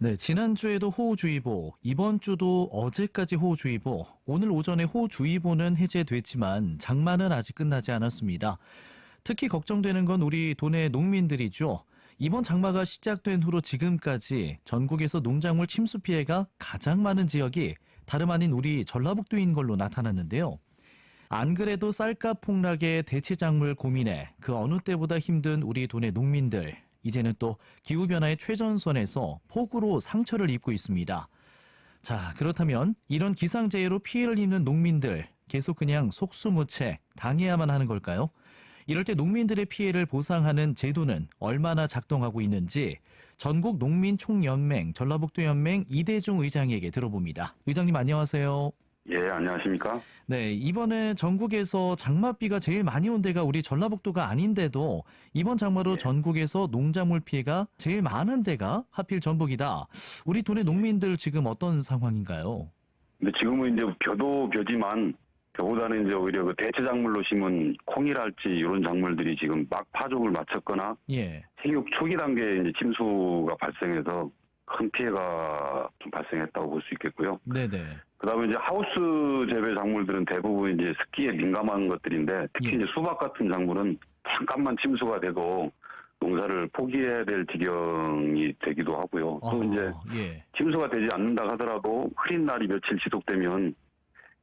네, 지난주에도 호우주의보, 이번 주도 어제까지 호우주의보, 오늘 오전에 호우주의보는 해제됐지만 장마는 아직 끝나지 않았습니다. 특히 걱정되는 건 우리 도내 농민들이죠. 이번 장마가 시작된 후로 지금까지 전국에서 농작물 침수 피해가 가장 많은 지역이 다름 아닌 우리 전라북도인 걸로 나타났는데요. 안 그래도 쌀값 폭락에 대체작물 고민에 그 어느 때보다 힘든 우리 도내 농민들. 이제는 또 기후변화의 최전선에서 폭우로 상처를 입고 있습니다. 자, 그렇다면 이런 기상재해로 피해를 입는 농민들 계속 그냥 속수무책 당해야만 하는 걸까요? 이럴 때 농민들의 피해를 보상하는 제도는 얼마나 작동하고 있는지 전국 농민총연맹 전라북도 연맹 이대중 의장에게 들어봅니다. 의장님 안녕하세요. 예, 안녕하십니까? 네, 이번에 전국에서 장마비가 제일 많이 온 데가 우리 전라북도가 아닌데도 이번 장마로 전국에서 농작물 피해가 제일 많은 데가 하필 전북이다. 우리 도내 농민들 지금 어떤 상황인가요? 근데 지금은 이제 벼도 벼지만 벼보다는 이제 오히려 그 대체작물로 심은 콩이랄지 이런 작물들이 지금 막 파종을 마쳤거나 예. 생육 초기 단계에 이제 침수가 발생해서 큰 피해가 좀 발생했다고 볼 수 있겠고요. 네네. 그다음에 이제 하우스 재배 작물들은 대부분 이제 습기에 민감한 것들인데 특히 예. 이제 수박 같은 작물은 잠깐만 침수가 돼도 농사를 포기해야 될 지경이 되기도 하고요. 또 이제 예. 침수가 되지 않는다 하더라도 흐린 날이 며칠 지속되면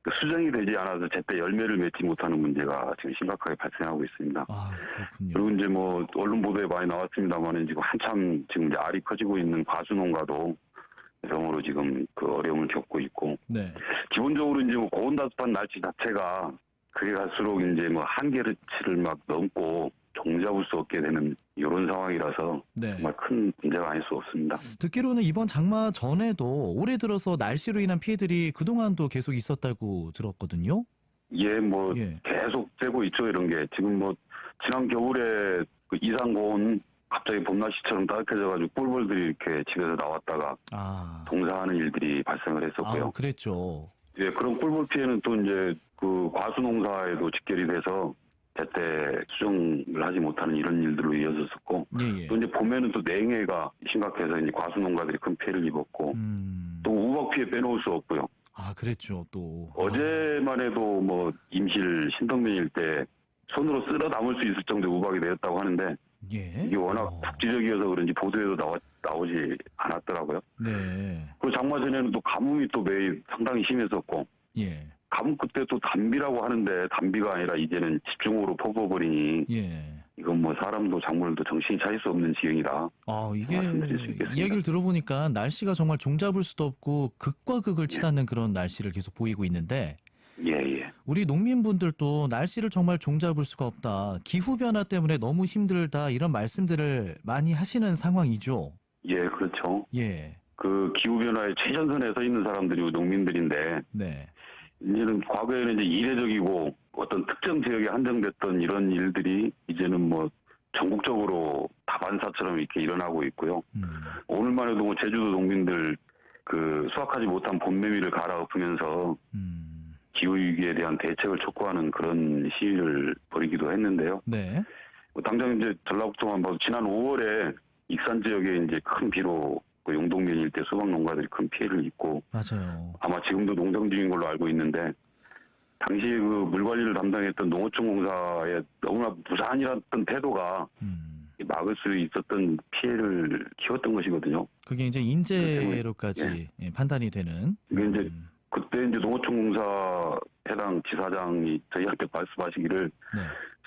그 수정이 되지 않아서 제때 열매를 맺지 못하는 문제가 지금 심각하게 발생하고 있습니다. 아, 그렇군요. 그리고 이제 뭐 언론 보도에 많이 나왔습니다만 지금 한참 지금 이제 알이 커지고 있는 과수농가도 여러모로 지금 그 어려움을 겪고 있고, 네. 기본적으로 이제 뭐 고온다습한 날씨 자체가 그게 갈수록 이제 뭐 한계치를 막 넘고 종잡을 수 없게 되는 이런 상황이라서 네. 정말 큰 문제가 아닐 수 없습니다. 듣기로는 이번 장마 전에도 올해 들어서 날씨로 인한 피해들이 그동안도 계속 있었다고 들었거든요. 예, 뭐 예. 계속 되고 있죠, 이런 게. 지금 뭐 지난 겨울에 그 이상 고온 갑자기 봄날씨처럼 따뜻해져가지고 꿀벌들이 이렇게 집에서 나왔다가 아. 동사하는 일들이 발생을 했었고요. 아, 그랬죠. 예, 그런 꿀벌 피해는 또 이제 그 과수농사에도 직결이 돼서 제때 수정을 하지 못하는 이런 일들로 이어졌었고, 예, 예. 또 이제 봄에는 또 냉해가 심각해서 이제 과수농가들이 큰 피해를 입었고, 또 우박 피해 빼놓을 수 없고요. 아, 그랬죠, 또. 어제만 해도 뭐 임실 신덕면일 때 손으로 쓸어 담을 수 있을 정도의 우박이 내렸다고 하는데, 예. 이게 워낙 국지적이어서 그런지 보도에도 나오지 않았더라고요. 네. 그리고 장마 전에는 또 가뭄이 또 매일 상당히 심했었고, 예. 가뭄 그때 또 단비라고 하는데 단비가 아니라 이제는 집중호우로 퍼부어버리니 예. 이건 뭐 사람도 작물도 정신이 차릴 수 없는 지경이다. 아, 이게 말씀드릴 수 있겠습니다. 이야기를 들어보니까 날씨가 정말 종잡을 수도 없고 극과 극을 치닫는 그런 날씨를 계속 보이고 있는데 예, 예. 우리 농민분들도 날씨를 정말 종잡을 수가 없다. 기후변화 때문에 너무 힘들다. 이런 말씀들을 많이 하시는 상황이죠. 예, 그렇죠. 예. 그 기후변화의 최전선에 서 있는 사람들이 농민들인데, 네. 이제는 과거에는 이제 이례적이고 어떤 특정 지역에 한정됐던 이런 일들이 이제는 뭐 전국적으로 다반사처럼 이렇게 일어나고 있고요. 오늘만 해도 뭐 제주도 농민들 그 수확하지 못한 봄매미를 갈아엎으면서 기후위기에 대한 대책을 촉구하는 그런 시위를 벌이기도 했는데요. 네. 뭐 당장 이제 전라북도만 봐도 지난 5월에 익산 지역에 이제 큰 비로 그 용동면 일대 수박 농가들이 큰 피해를 입고, 맞아요. 아마 지금도 농정 중인 걸로 알고 있는데, 당시에 그 물 관리를 담당했던 농어촌 공사의 너무나 무산이었던 태도가 막을 수 있었던 피해를 키웠던 것이거든요. 그게 이제 인재로까지 예, 판단이 되는. 이게 이제 그때 이제 농어촌 공사 해당 지사장이 저희한테 말씀하시기를 네.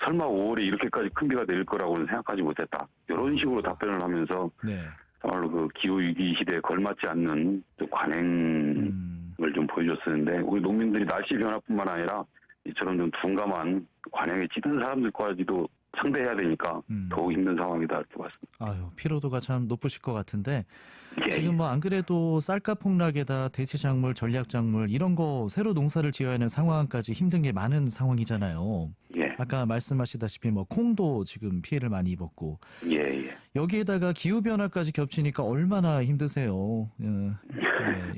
설마 5월에 이렇게까지 큰 비가 내릴 거라고는 생각하지 못했다. 이런 식으로 답변을 하면서 네. 정말로 그 기후위기 시대에 걸맞지 않는 관행을 좀 보여줬었는데, 우리 농민들이 날씨 변화뿐만 아니라 이처럼 좀 둔감한 관행에 찌든 사람들까지도 상대해야 되니까 더욱 힘든 상황이다 할 것 같습니다. 아유, 피로도가 참 높으실 것 같은데 예, 지금 뭐 안 그래도 쌀값 폭락에다 대체작물, 전략작물 이런 거 새로 농사를 지어야 하는 상황까지 힘든 게 많은 상황이잖아요. 예, 아까 말씀하시다시피 뭐 콩도 지금 피해를 많이 입었고 예, 예. 여기에다가 기후 변화까지 겹치니까 얼마나 힘드세요. 네.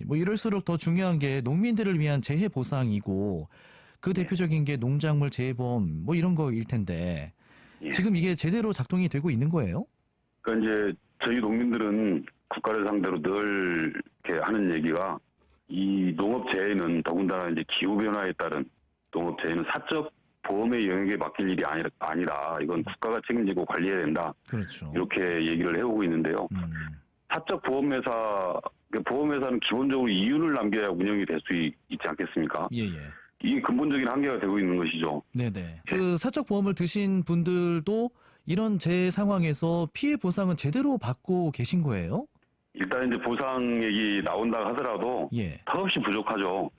뭐 이럴수록 더 중요한 게 농민들을 위한 재해 보상이고 그 대표적인 게 농작물 재해보험 뭐 이런 거일 텐데 예. 지금 이게 제대로 작동이 되고 있는 거예요? 그러니까 이제 저희 농민들은 국가를 상대로 늘 이렇게 하는 얘기가 이 농업재해는 더군다나 이제 기후변화에 따른 농업재해는 사적 보험의 영역에 맡길 일이 아니라 이건 국가가 책임지고 관리해야 된다. 그렇죠. 이렇게 얘기를 해오고 있는데요. 사적 보험회사는 기본적으로 이윤을 남겨야 운영이 될 수 있지 않겠습니까? 예. 이게 근본적인 한계가 되고 있는 것이죠. 네네. 그 사적 보험을 드신 분들도 이런 재해 상황에서 피해 보상은 제대로 받고 계신 거예요? 일단 이제 보상액이 나온다 하더라도 예. 턱없이 부족하죠.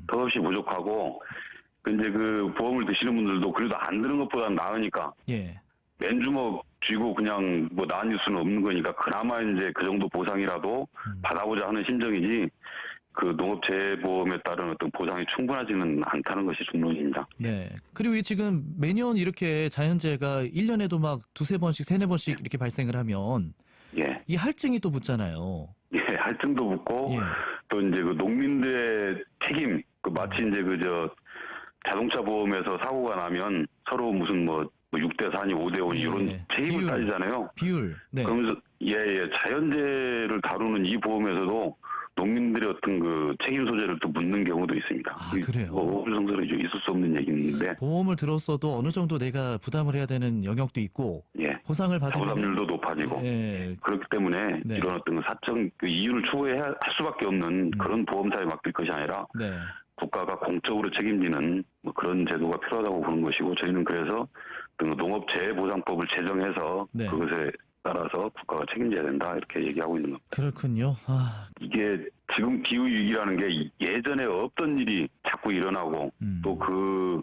턱없이 부족하고 이제 그 보험을 드시는 분들도 그래도 안 드는 것보다는 나으니까 예. 맨주먹 쥐고 그냥 뭐 나앉을 수는 없는 거니까 그나마 이제 그 정도 보상이라도 받아보자 하는 심정이지 그 농업재해보험에 따른 어떤 보상이 충분하지는 않다는 것이 중론입니다. 네. 그리고 이 지금 매년 이렇게 자연재해가 1년에도 막 두세 번씩, 세네 번씩 이렇게 발생을 하면 예. 이 할증이 또 붙잖아요. 예, 할증도 붙고 예. 또 이제 그 농민들의 책임, 그 마치 이제 자동차 보험에서 사고가 나면 서로 무슨 뭐 6대 4니 5대 5니 예. 이런 책임을 비율. 따지잖아요. 비율. 네. 그러면서 자연재해를 다루는 이 보험에서도 농민들의 어떤 그 책임 소재를 또 묻는 경우도 있습니다. 아, 그래요? 어불성설이 있을 수 없는 얘기인데. 보험을 들었어도 어느 정도 내가 부담을 해야 되는 영역도 있고 예. 보상을 받으면 부담률도 높아지고. 예. 그렇기 때문에 네. 이런 어떤 사적 그 이윤을 추구해야 할 수밖에 없는 그런 보험사에 맡길 것이 아니라 네. 국가가 공적으로 책임지는 뭐 그런 제도가 필요하다고 보는 것이고 저희는 그래서 그 농업재해보상법을 제정해서 네. 그것에 따라서 국가가 책임져야 된다 이렇게 얘기하고 있는 겁니다. 그렇군요. 아, 이게 지금 기후위기라는 게 예전에 없던 일이 자꾸 일어나고 또 그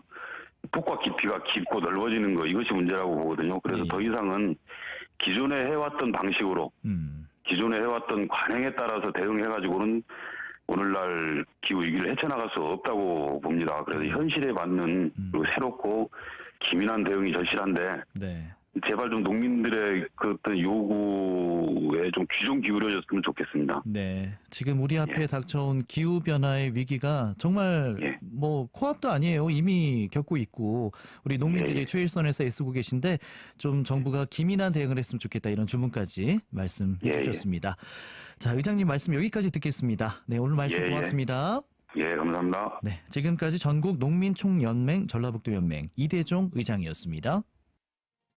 폭과 깊이가 깊고 넓어지는 거 이것이 문제라고 보거든요. 그래서 예. 더 이상은 기존에 해왔던 방식으로 기존에 해왔던 관행에 따라서 대응해가지고는 오늘날 기후위기를 헤쳐나갈 수 없다고 봅니다. 그래서 현실에 맞는 그리고 새롭고 기민한 대응이 절실한데 네. 제발 좀 농민들의 그 어떤 요구에 좀 귀 좀 기울여줬으면 좋겠습니다. 네. 지금 우리 앞에 닥쳐온 기후변화의 위기가 정말 예. 뭐 코앞도 아니에요. 이미 겪고 있고 우리 농민들이 예. 최일선에서 애쓰고 계신데 좀 정부가 기민한 대응을 했으면 좋겠다 이런 주문까지 말씀해 예. 주셨습니다. 자, 의장님 말씀 여기까지 듣겠습니다. 네, 오늘 말씀 예. 고맙습니다. 예, 감사합니다. 네, 지금까지 전국 농민총연맹 전라북도 연맹 이대종 의장이었습니다.